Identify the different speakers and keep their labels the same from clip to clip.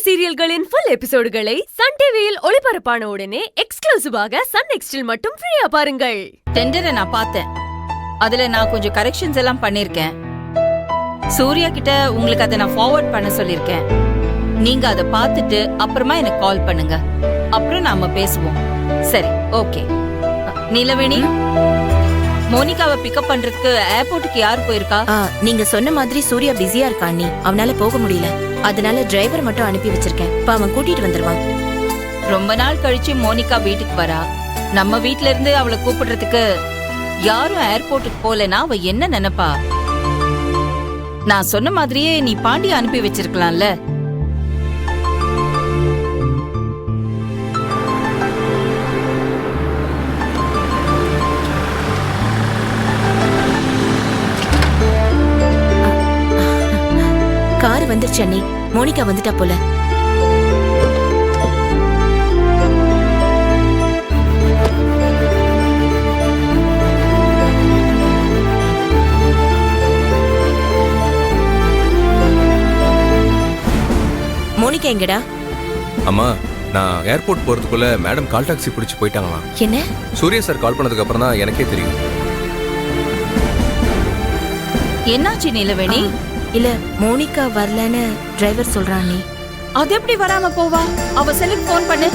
Speaker 1: சீரியல்களின் full எபிசோடுகளை Sun டிவியில் ஒளிபரப்பான உடனே எக்ஸ்க்ளூசிவாக சன் நெக்ஸ்டில் மட்டும் ஃப்ரீயா பாருங்கள்.
Speaker 2: டெண்டரை நான் பார்த்தேன். அதுல நான் கொஞ்சம் கரெக்ஷன்ஸ் எல்லாம் பண்ணிருக்கேன். சூர்யா கிட்ட உங்களுக்கு அதை நான் ஃபார்வர்ட் பண்ண சொல்லிருக்கேன். நீங்க அதை பார்த்துட்டு அப்புறமா எனக்கு கால் பண்ணுங்க. அப்புறம் நாம பேசுவோம். சரி, ஓகே. நீலவேணி, மோனிகாவை பிக்கப் பண்றதுக்கு ஏர்போர்ட்டுக்கு யார் போயிருக்கா?
Speaker 3: நீங்க சொன்ன மாதிரி சூர்யா பிஸியா இருக்கா அண்ணி. அவனால போக முடியல. அதனால டிரைவர் மட்டும் அனுப்பி வச்சிருக்கேன். அவன் கூட்டிட்டு வந்துருவான்.
Speaker 2: ரொம்ப நாள் கழிச்சு மோனிகா வீட்டுக்கு வரா. நம்ம வீட்ல இருந்து அவளை கூப்பிடுறதுக்கு யாரும் ஏர்போர்ட்டுக்கு போலனா அவ என்ன நினைப்பா? நான் சொன்ன மாதிரியே நீ பாண்டிய அனுப்பி வச்சிருக்கலாம்ல.
Speaker 3: கார் வந்துருச்சு அண்ணி. மோனிகா வந்துட்டா போல. மோனிகா எங்கடா?
Speaker 4: அம்மா, நான் ஏர்போர்ட் போறதுக்குள்ள மேடம் கால் டாக்ஸி பிடிச்சு போயிட்டாங்களா?
Speaker 3: என்ன?
Speaker 4: சூர்யா சார் கால் பண்ணதுக்கு அப்புறம் தான் எனக்கே தெரியும்.
Speaker 2: என்னாச்சு நீலவேணி?
Speaker 3: இல்ல, மோனிகா வரலன்னு டிரைவர் சொல்றான் நீ.
Speaker 2: அது எப்படி வராம போவா? அவ செல்லுக்கு போன் பண்ணு.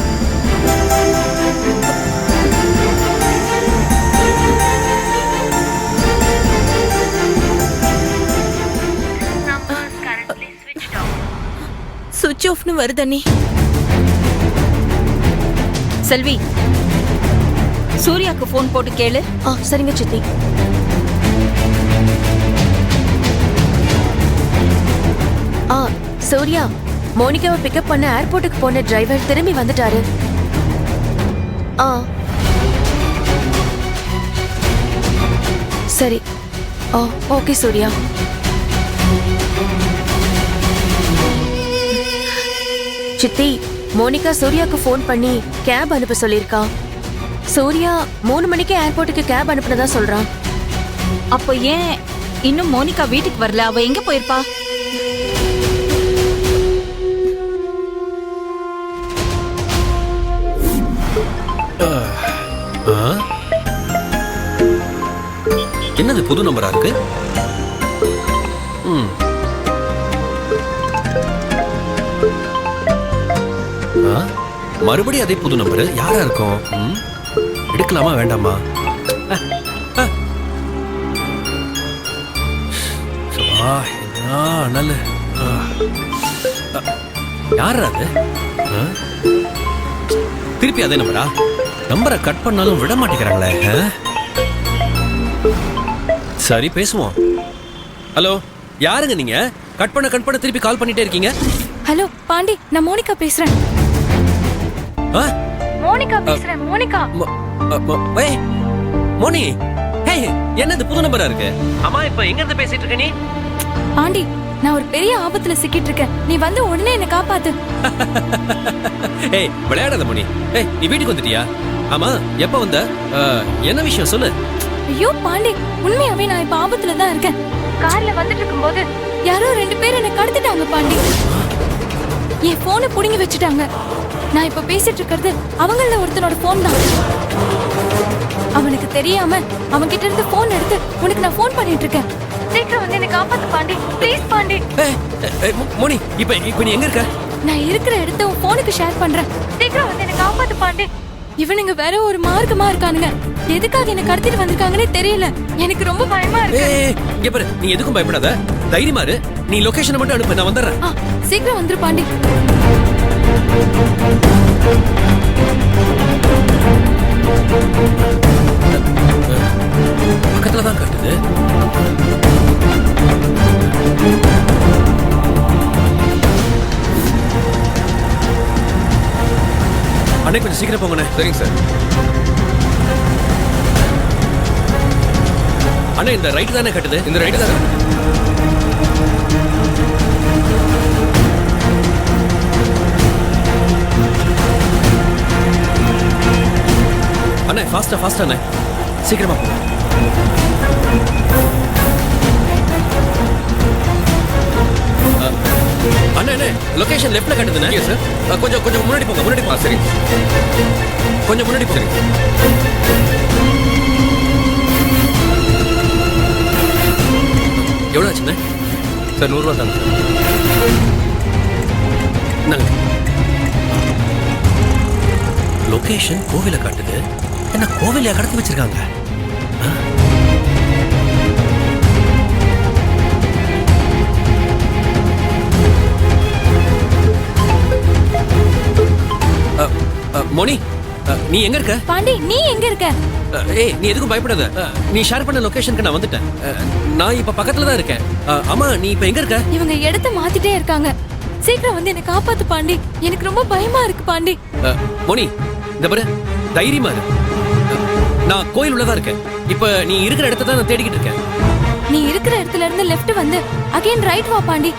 Speaker 3: சுவிட்ச் ஆஃப்னு வருது அண்ணி.
Speaker 2: செல்வி, சூர்யாக்கு போன் போட்டு கேளு.
Speaker 3: சரிங்க சித்தி. சூர்யா, மோனிகாவை பிக்கப் பண்ண ஏர்போர்ட்டுக்கு போன டிரைவர் திரும்பி வந்துட்டாரு. சரி. ஓகே சூர்யா. சித்தி, மோனிகா சூர்யாக்கு போன் பண்ணி கேப் அனுப்ப சொல்லிருக்கா. சூர்யா 3 மணிக்கு ஏர்போர்ட்டுக்கு கேப் அனுப்புனதா சொல்றான்.
Speaker 2: அப்ப ஏன் இன்னும் மோனிகா வீட்டுக்கு வரல? அவ எங்க போயிருப்பா?
Speaker 4: என்னது புது நம்பரா இருக்கு? மறுபடியும் அதே புது நம்பர். யாரா இருக்கும்? எடுக்கலாமா வேண்டாமா? நல்ல யாரா அது? திருப்பி அதே நம்பரா? நம்பரை கட் பண்ணாலும் விட மாட்டேங்கிறாங்களே. சரி, பேசுவோம். ஹலோ, யாருங்க நீங்க? கட் பண்ண திருப்பி கால் பண்ணிட்டே இருக்கீங்க.
Speaker 3: ஹலோ பாண்டி, நான் மோனிகா பேசுறேன். மோனிகா பேசுறேன். மோனிகா.
Speaker 4: மோனி, என்னது புது நம்பரா இருக்கு? அம்மா, இப்ப எங்க இருந்து பேசிட்டு இருக்க நீ?
Speaker 3: பாண்டி, நான் ஒரு பெரிய ஆபத்துல சிக்கிட்டு இருக்கேன். நீ வந்து உடனே என்ன காப்பாத்து.
Speaker 4: விளையாடாத மோனி. நீ வீட்டுக்கு வந்துட்டியா? ஆமா, எப்ப வந்த? என்ன விஷயம் சொல்லு.
Speaker 3: ஐயோ பாண்டி, உண்மையாவே நான் இப்ப ஆபத்துல தான் இருக்கேன். கார்ல வந்துட்டு இருக்கும்போது யாரோ 2 பேர் என்ன கடத்திட்டாங்க பாண்டி. என் போனை புடுங்கி வச்சுட்டாங்க. நான் இப்ப பேசிட்டு இருக்கிறது அவங்கள ஒருத்தனோட போன் தான். அவனுக்கு தெரியாம அவன் கிட்ட இருந்து போன் எடுத்து உனக்கு நான் போன் பண்ணிட்டு இருக்கேன். சீக்கிரம் வந்து என்ன காப்பாத்து பாண்டி, ப்ளீஸ் பாண்டி.
Speaker 4: மோனி, இப்ப நீ எங்க இருக்க?
Speaker 3: நான் இருக்கிற இடத்தை உன் போனுக்கு ஷேர் பண்றேன். சீக்கிரம் வந்து என்ன காப்பாத்து பாண்டி. இவனுங்க வேற ஒரு மார்க்கமா இருக்கானுங்க. எதுக்காக என்ன கடத்திட்டு வந்திருக்காங்கன்னே தெரியல. எனக்கு ரொம்ப பயமா இருக்கு.
Speaker 4: இங்க பாரு, நீ எதுக்கும் பயப்படாத. தைரியமா இரு. நீ லொகேஷனை மட்டும் அனுப்பு, நான் வந்துடுறேன்.
Speaker 3: சீக்கிரம் வந்துரு பாண்டி.
Speaker 4: பக்கத்துல தான் காட்டுது. அண்ணே, கொஞ்சம் சீக்கிரம் போங்கண்ணே. சரிங்க சார். அண்ணே, இந்த ரைட் தானே கட்டுது? இந்த ரைட் தானே? அண்ணே, ஃபாஸ்டா அண்ணே, சீக்கிரமா போ. அண்ணே லொகேஷன் லெஃப்ட்ல காட்டுதுண்ணே சார் கொஞ்சம் கொஞ்சம் முன்னாடி போங்க சரி கொஞ்சம் முன்னாடி போங்க எவ்வளோ ஆச்சுண்ணே சார் 100 ரூபா தாங்க சார் லொகேஷன் கோவிலை காட்டுது என்ன கோவிலையா கடத்தி வச்சிருக்காங்க மோனி நீ எங்க இருக்க
Speaker 3: பாண்டி நீ எங்க இருக்க?
Speaker 4: ஏய் நீ எதுக்கும் பயப்படாத நீ ஷேர் பண்ண லொகேஷனுக்கு நான் வந்துட்டேன் நான் இப்ப பக்கத்துல தான் இருக்கேன் அம்மா நீ இப்ப எங்க இருக்க
Speaker 3: இவங்க இடத்த மாத்திட்டே இருக்காங்க. சீக்கிரம் வந்து என்ன காப்பாத்து பாண்டி. எனக்கு ரொம்ப பயமா இருக்கு பாண்டி.
Speaker 4: மோனி இந்த பாரு தைரியமா இரு நான் கோயில் உள்ளதா இருக்கேன் இப்ப நீ இருக்கிற இடத்த தான் நான் தேடிக்கிட்டு இருக்கேன்
Speaker 3: நீ இருக்கிற இடத்துல இருந்து லெஃப்ட் வந்து அகைன் ரைட் வா பாண்டி.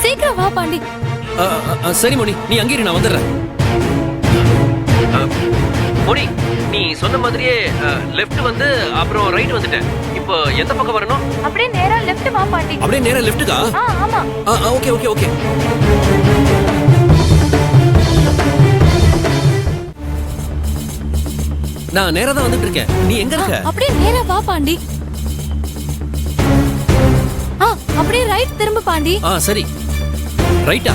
Speaker 3: சீக்கிரம் வா பாண்டி.
Speaker 4: சரி மோனி நீ அங்கே இரு நான் வந்துடுறேன் மோனி நீ சொன்ன மாதிரியே லெஃப்ட் வந்து அப்புறம் ரைட் வந்துட்டேன் இப்போ எந்த பக்கம் வரணும்
Speaker 3: அப்படியே நேரா லெஃப்ட் வா பாண்டி.
Speaker 4: அப்படியே நேரா லெஃப்ட்டுக்கா
Speaker 3: ஆமா
Speaker 4: ஓகே ஓகே ஓகே நான் நேரா தான் வந்துட்டு இருக்கேன் நீ எங்க இருக்க
Speaker 3: அப்படியே நேரா வா பாண்டி. அப்படியே ரைட் திரும்ப பாண்டி.
Speaker 4: சரி ரைட்டா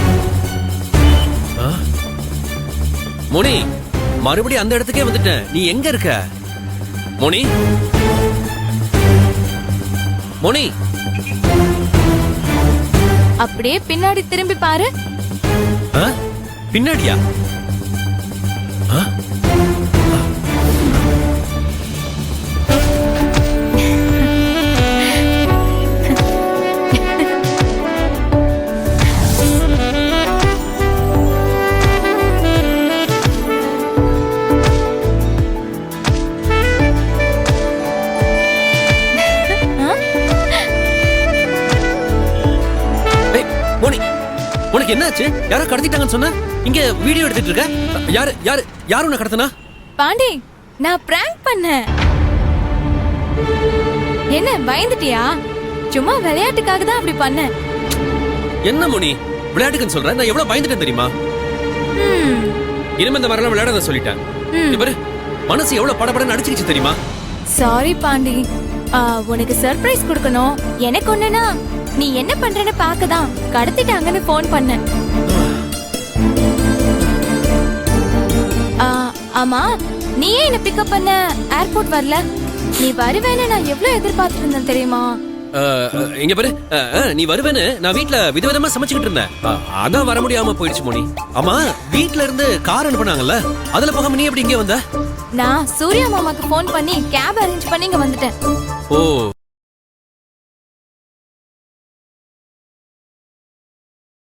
Speaker 4: மோனி மறுபடியும் அந்த இடத்துக்கே வந்துட்டேன் நீ எங்க இருக்க மோனி மோனி
Speaker 3: அப்படியே பின்னாடி திரும்பி பாரு.
Speaker 4: பின்னாடியா உனக்கு என்னாச்சு யாரோ கடத்திட்டாங்கன்னு சொன்ன இங்க வீடியோ எடுத்துட்டு இருக்க யாரு யாரு யாரு உன்னை கடத்தினா
Speaker 3: பாண்டி நான் பிராங்க் பண்ணேன். என்ன பயந்துட்டியா? சும்மா விளையாட்டுக்காக தான் அப்படி பண்ணேன்.
Speaker 4: என்ன மோனி விளையாட்டுக்குன்னு சொல்ற நான் எவ்வளவு பயந்துட்டேன் தெரியுமா இனிமே இந்த மாதிரிலாம் விளையாடாத சொல்லிட்டேன் பாரு மனசு எவ்வளவு படபடன்னு அடிச்சிருச்சு தெரியுமா
Speaker 3: சாரி பாண்டி. உனக்கு சர்ப்ரைஸ் கொடுக்கணும். எனக்கு ஒண்ணுனா நீ என்ன பண்றன்னு பார்க்கதான் கடத்திட்டாங்கன்னு போன் பண்ணேன். ஆமா நீ ஏன் என்ன பிக்கப் பண்ண ஏர்போர்ட் வரல? நீ வருவேன்னு நான் எவ்வளவு எதிர்பார்த்துட்டு இருந்தேன் தெரியுமா?
Speaker 4: இங்க பாரு நீ வருவேன்னு நான் வீட்ல விதவிதமா சமைச்சுக்கிட்டு இருந்தேன் அதான் வர முடியாம போயிடுச்சு மோனி ஆமா வீட்ல இருந்து கார் அனுப்புனாங்கல்ல அதுல போகாம நீ எப்படி இங்க வந்த
Speaker 3: நான் சூர்யா மாமாக்கு போன் பண்ணி கேப் அரேஞ்ச் பண்ணி இங்க வந்துட்டேன்.
Speaker 4: ஓ